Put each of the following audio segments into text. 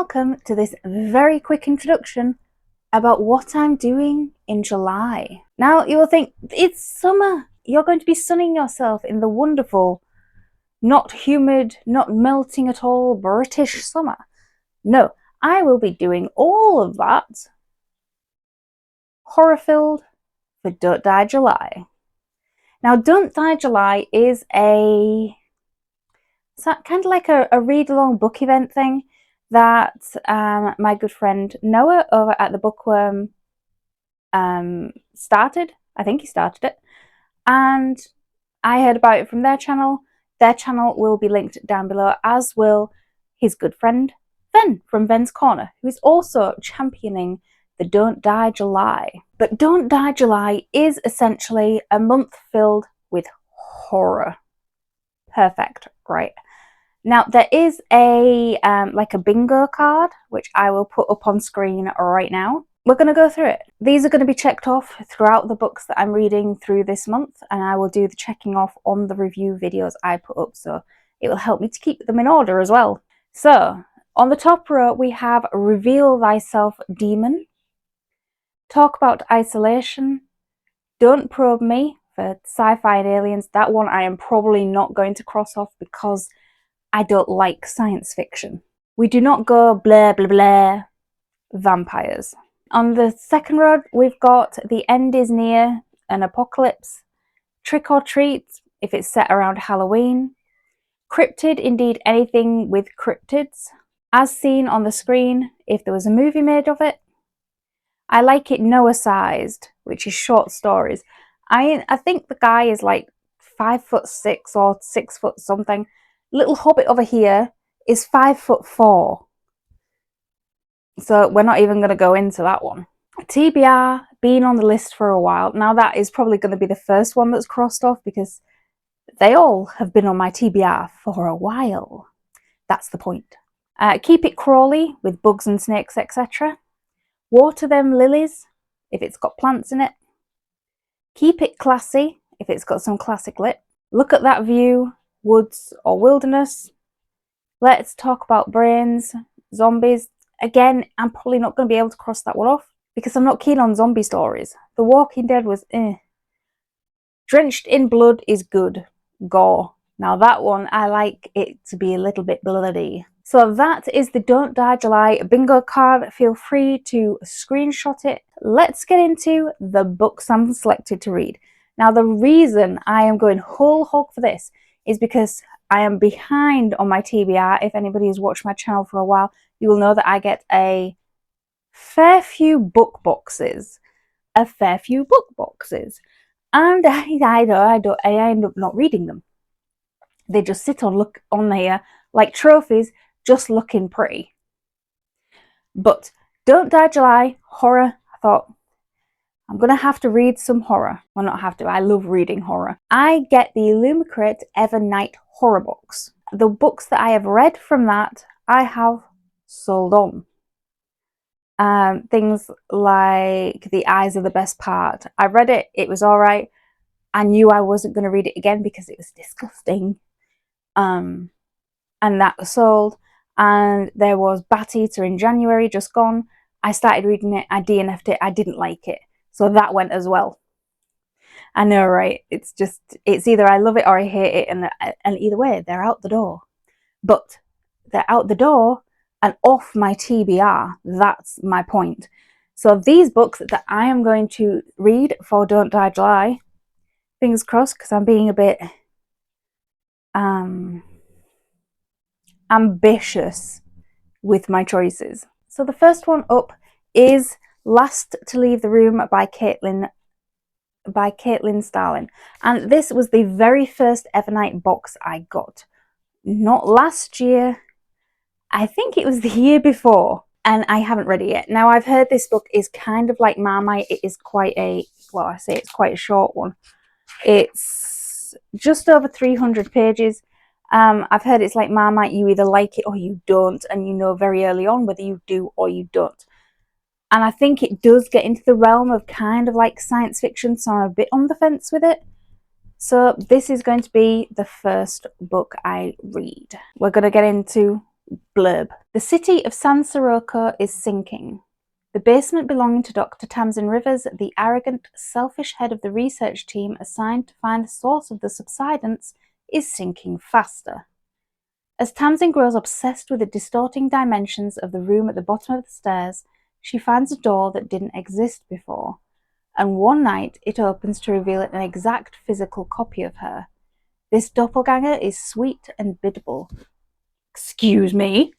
welcome to this very quick introduction about what I'm doing in July. Now you will think, it's summer, you're going to be sunning yourself in the wonderful, not humid, not melting at all British summer. No, I will be doing all of that horror-filled for Don't Die July. Now Don't Die July is kind of like a read-along book event thing that my good friend Noah over at the Bookworm started. I think he started it, and I heard about it from their channel. Their channel will be linked down below, as will his good friend Ven from Ven's Corner, who is also championing the Don't Die July. But Don't Die July is essentially a month filled with horror. Perfect, right? Now there is a like a bingo card, which I will put up on screen right now. We're going to go through it. These are going to be checked off throughout the books that I'm reading through this month, and I will do the checking off on the review videos I put up, so it will help me to keep them in order as well. So on the top row we have Reveal Thyself Demon, Talk About Isolation, Don't Probe Me for Sci-Fi and Aliens. That one I am probably not going to cross off because I don't like science fiction. We Do Not Go Blah Blah Blah Vampires. On the second row we've got The End Is Near, An Apocalypse, Trick or Treat if it's set around Halloween, Cryptid, Indeed Anything with Cryptids, As Seen on the Screen if there was a movie made of it, I Like It Noah-sized, which is short stories. I think the guy is like 5'6" or 6 foot something. Little Hobbit over here is 5'4", so we're not even going to go into that one. TBR, been on the list for a while. Now that is probably going to be the first one that's crossed off because they all have been on my TBR for a while. That's the point. Keep It Crawly with bugs and snakes, etc. Water Them Lilies if it's got plants in it. Keep It Classy if it's got some classic lit. Look at That View, Woods or Wilderness. Let's Talk About Brains, Zombies. Again, I'm probably not going to be able to cross that one off because I'm not keen on zombie stories. The Walking Dead was Drenched in Blood is good. Gore. Now that one, I like it to be a little bit bloody. So that is the Don't Die July bingo card. Feel free to screenshot it. Let's get into the books I'm selected to read. Now the reason I am going whole hog for this is because I am behind on my TBR. If anybody has watched my channel for a while, you will know that I get a fair few book boxes. And I end up not reading them. They just sit on here like trophies, just looking pretty. But Don't Die July, horror, I thought, I'm going to have to read some horror. Well, not have to, I love reading horror. I get the Illumicrate Evernight horror box. The books that I have read from that, I have sold on. Things like The Eyes Are the Best Part. I read it, it was alright. I knew I wasn't going to read it again because it was disgusting. And that was sold. And there was Bat Eater in January, just gone. I started reading it, I DNF'd it, I didn't like it. So that went as well. I know, right? It's either I love it or I hate it, and either way, they're out the door. But they're out the door and off my TBR. That's my point. So these books that I am going to read for Don't Die July, fingers crossed, because I'm being a bit ambitious with my choices. So the first one up is Last to Leave the Room by Caitlin Starlin, and this was the very first Evernight box I got. Not last year, I think it was the year before, and I haven't read it yet. Now I've heard this book is kind of like Marmite. It is quite a, well, I say it's quite a short one. It's just over 300 pages. I've heard it's like Marmite, you either like it or you don't, and you know very early on whether you do or you don't. And I think it does get into the realm of kind of like science fiction, so I'm a bit on the fence with it. So this is going to be the first book I read. We're going to get into Blurb. The city of San Sirocco is sinking. The basement belonging to Dr. Tamsin Rivers, the arrogant, selfish head of the research team assigned to find the source of the subsidence, is sinking faster. As Tamsin grows obsessed with the distorting dimensions of the room at the bottom of the stairs, she finds a door that didn't exist before, and one night it opens to reveal an exact physical copy of her. This doppelganger is sweet and biddable. Excuse me?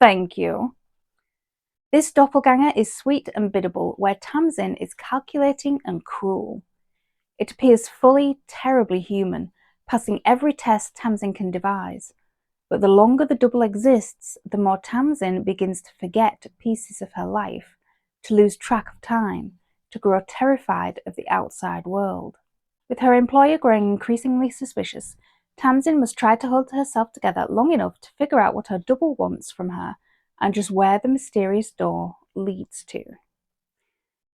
Thank you. This doppelganger is sweet and biddable, where Tamsin is calculating and cruel. It appears fully, terribly human, passing every test Tamsin can devise. But the longer the double exists, the more Tamsin begins to forget pieces of her life, to lose track of time, to grow terrified of the outside world. With her employer growing increasingly suspicious, Tamsin must try to hold herself together long enough to figure out what her double wants from her and just where the mysterious door leads to.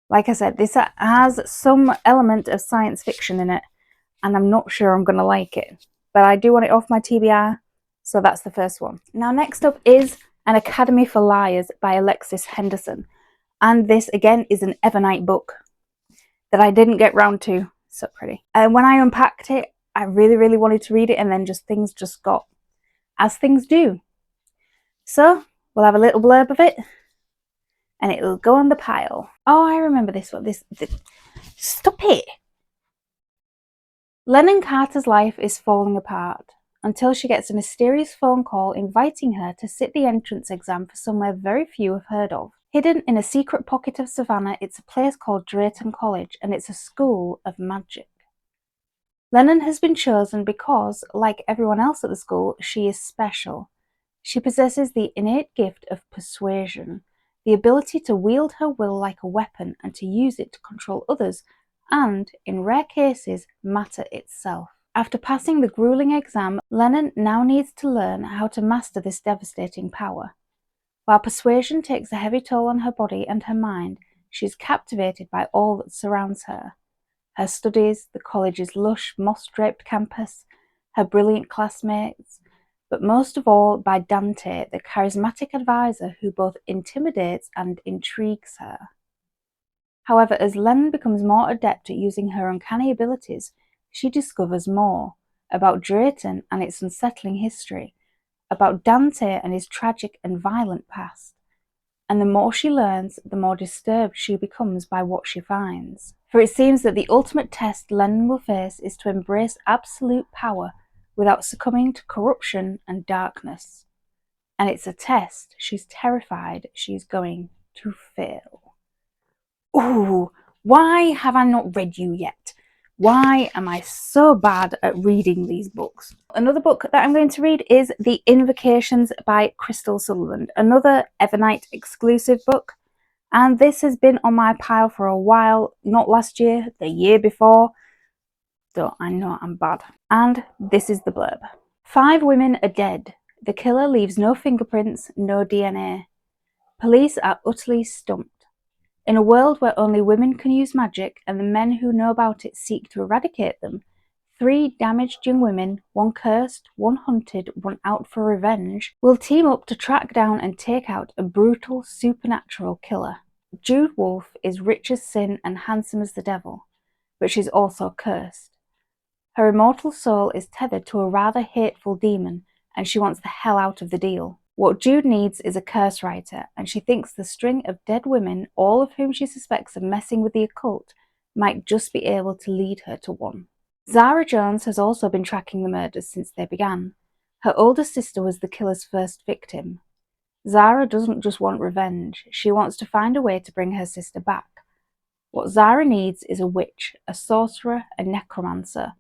Like I said, this has some element of science fiction in it, and I'm not sure I'm going to like it. But I do want it off my TBR, so that's the first one. Now, next up is An Academy for Liars by Alexis Henderson. And this, again, is an Evernight book that I didn't get round to. So pretty. And when I unpacked it, I really, really wanted to read it, and then things just got as things do. So we'll have a little blurb of it, and it'll go on the pile. Oh, I remember this one. This. Stop it! Lennon Carter's life is falling apart until she gets a mysterious phone call inviting her to sit the entrance exam for somewhere very few have heard of. Hidden in a secret pocket of Savannah, it's a place called Drayton College, and it's a school of magic. Lennon has been chosen because, like everyone else at the school, she is special. She possesses the innate gift of persuasion, the ability to wield her will like a weapon and to use it to control others and, in rare cases, matter itself. After passing the grueling exam, Lennon now needs to learn how to master this devastating power. While persuasion takes a heavy toll on her body and her mind, she is captivated by all that surrounds her. Her studies, the college's lush, moss-draped campus, her brilliant classmates, but most of all by Dante, the charismatic advisor who both intimidates and intrigues her. However, as Lennon becomes more adept at using her uncanny abilities, she discovers more about Drayton and its unsettling history, about Dante and his tragic and violent past. And the more she learns, the more disturbed she becomes by what she finds. For it seems that the ultimate test Lennon will face is to embrace absolute power without succumbing to corruption and darkness. And it's a test she's terrified she's going to fail. Ooh, why have I not read you yet? Why am I so bad at reading these books? Another book that I'm going to read is The Invocations by Crystal Sutherland, another Evernight exclusive book. And this has been on my pile for a while, not last year, the year before. So I know I'm bad. And this is the blurb. 5 women are dead. The killer leaves no fingerprints, no DNA. Police are utterly stumped. In a world where only women can use magic and the men who know about it seek to eradicate them, 3 damaged young women, one cursed, one hunted, one out for revenge, will team up to track down and take out a brutal supernatural killer. Jude Wolfe is rich as sin and handsome as the devil, but she's also cursed. Her immortal soul is tethered to a rather hateful demon, and she wants the hell out of the deal. What Jude needs is a curse writer, and she thinks the string of dead women, all of whom she suspects of messing with the occult, might just be able to lead her to one. Zara Jones has also been tracking the murders since they began. Her older sister was the killer's first victim. Zara doesn't just want revenge, she wants to find a way to bring her sister back. What Zara needs is a witch, a sorcerer, a necromancer.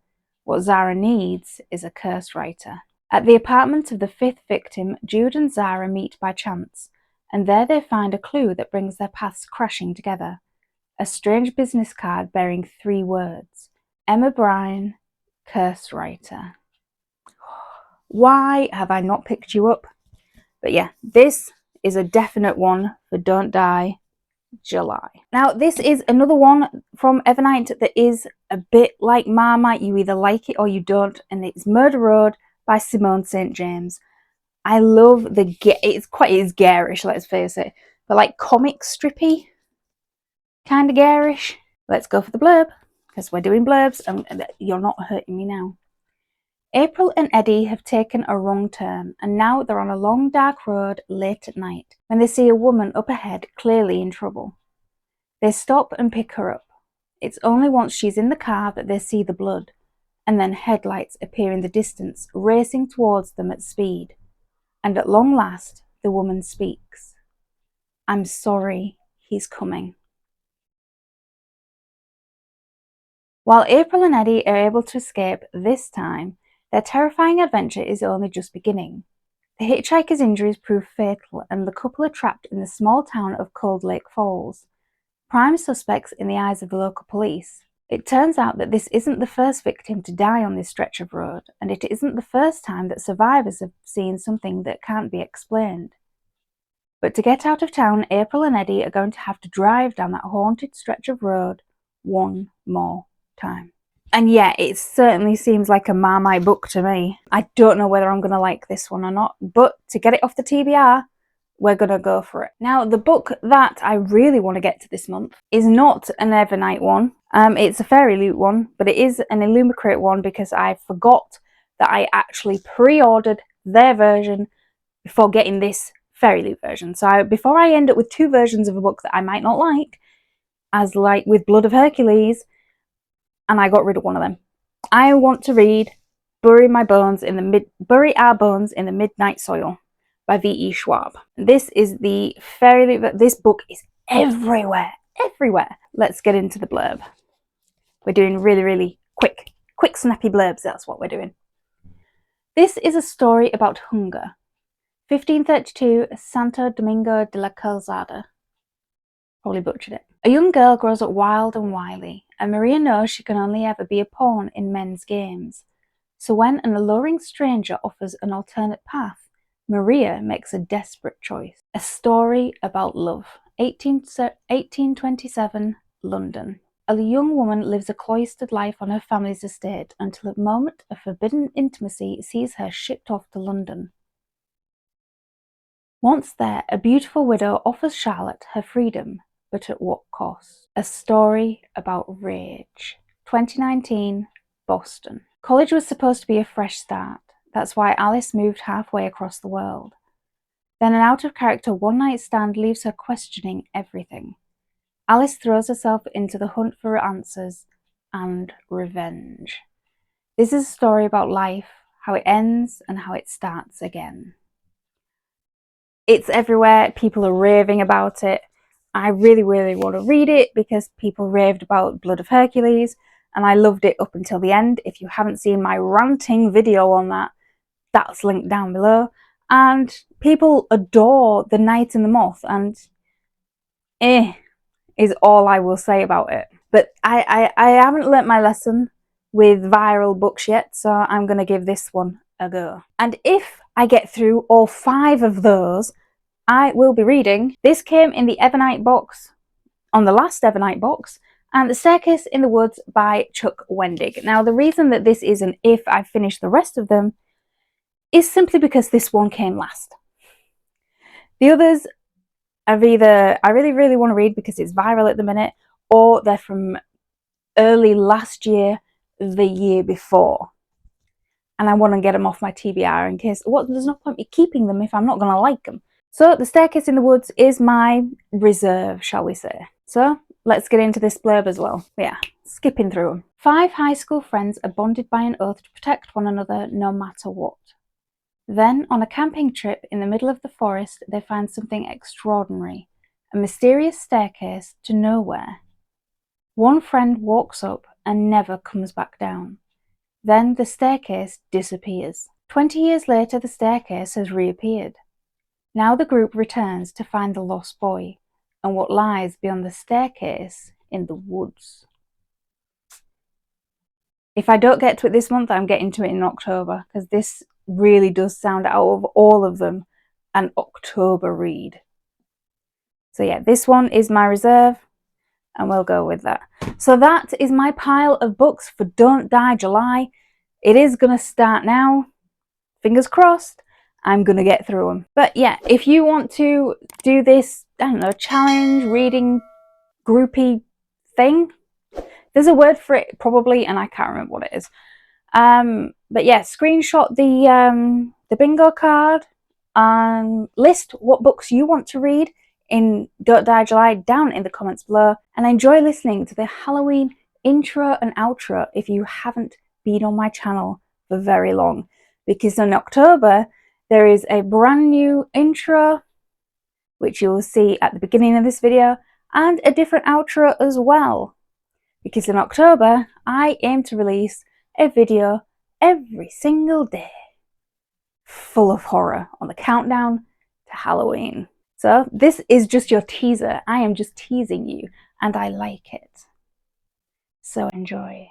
What Zara needs is a curse writer. At the apartment of the 5th victim, Jude and Zara meet by chance, and there they find a clue that brings their paths crashing together. A strange business card bearing 3 words. Emma Bryan, curse writer. Why have I not picked you up? But yeah, this is a definite one for Don't Die July. Now, this is another one from Evernight that is a bit like Marmite. You either like it or you don't, and it's Murder Road by Simone St. James. I love it's garish, let's face it, but like comic strippy, kind of garish. Let's go for the blurb, because we're doing blurbs and you're not hurting me now. April and Eddie have taken a wrong turn, and now they're on a long dark road late at night when they see a woman up ahead clearly in trouble. They stop and pick her up. It's only once she's in the car that they see the blood, and then headlights appear in the distance, racing towards them at speed. And at long last, the woman speaks. "I'm sorry, he's coming." While April and Eddie are able to escape this time, their terrifying adventure is only just beginning. The hitchhiker's injuries prove fatal, and the couple are trapped in the small town of Cold Lake Falls, prime suspects in the eyes of the local police. It turns out that this isn't the first victim to die on this stretch of road, and it isn't the first time that survivors have seen something that can't be explained. But to get out of town, April and Eddie are going to have to drive down that haunted stretch of road one more time. And yeah, it certainly seems like a Marmite book to me. I don't know whether I'm going to like this one or not, but to get it off the TBR, we're going to go for it. Now, the book that I really want to get to this month is not an Evernight one. It's a Fairy Loot one, but it is an Illumicrate one because I forgot that I actually pre-ordered their version before getting this Fairy Loot version. So before I end up with two versions of a book that I might not like, as like with Blood of Hercules, and I got rid of one of them. I want to read Bury Our Bones in the Midnight Soil by V.E. Schwab. This is the Fairy Loot. This book is everywhere. Let's get into the blurb. We're doing really quick, snappy blurbs. That's what we're doing. This is a story about hunger. 1532, Santo Domingo de la Calzada. Probably butchered it. A young girl grows up wild and wily, and Maria knows she can only ever be a pawn in men's games. So when an alluring stranger offers an alternate path, Maria makes a desperate choice. A story about love. 1827, London. A young woman lives a cloistered life on her family's estate until a moment of forbidden intimacy sees her shipped off to London. Once there, a beautiful widow offers Charlotte her freedom, but at what cost? A story about rage. 2019, Boston. College was supposed to be a fresh start. That's why Alice moved halfway across the world. Then an out-of-character one-night stand leaves her questioning everything. Alice throws herself into the hunt for answers and revenge. This is a story about life, how it ends and how it starts again. It's everywhere. People are raving about it. I really want to read it because people raved about Blood of Hercules, and I loved it up until the end. If you haven't seen my ranting video on that, that's linked down below. And people adore The Knight and the Moth, and is all I will say about it. But I haven't learnt my lesson with viral books yet, so I'm going to give this one a go. And if I get through all 5 of those, I will be reading. This came in the Evernight box, on the last Evernight box, and The Staircase in the Woods by Chuck Wendig. Now, the reason that this is an if I finish the rest of them is simply because this one came last. The others are either I really want to read because it's viral at the minute, or they're from early last year, the year before. And I want to get them off my TBR in case, there's no point me keeping them if I'm not going to like them. So The Staircase in the Woods is my reserve, shall we say. So let's get into this blurb as well. Yeah, skipping through them. 5 high school friends are bonded by an oath to protect one another no matter what. Then, on a camping trip in the middle of the forest, they find something extraordinary, a mysterious staircase to nowhere. One friend walks up and never comes back down. Then the staircase disappears. 20 years later, the staircase has reappeared. Now the group returns to find the lost boy and what lies beyond the staircase in the woods. If I don't get to it this month, I'm getting to it in October, because this really does sound, out of all of them, an October read. So yeah, this one is my reserve, and we'll go with that. So that is my pile of books for Don't Die July. It is going to start now, fingers crossed, I'm gonna get through them. But yeah, if you want to do this, I don't know, challenge reading groupy thing, there's a word for it probably, and I can't remember what it is. But yeah, screenshot the bingo card and list what books you want to read in Don't Die July down in the comments below, and enjoy listening to the Halloween intro and outro if you haven't been on my channel for very long, because in October there is a brand new intro which you'll see at the beginning of this video, and a different outro as well, because in October I aim to release a video every single day full of horror on the countdown to Halloween. So this is just your teaser. I am just teasing you, and I like it. So enjoy.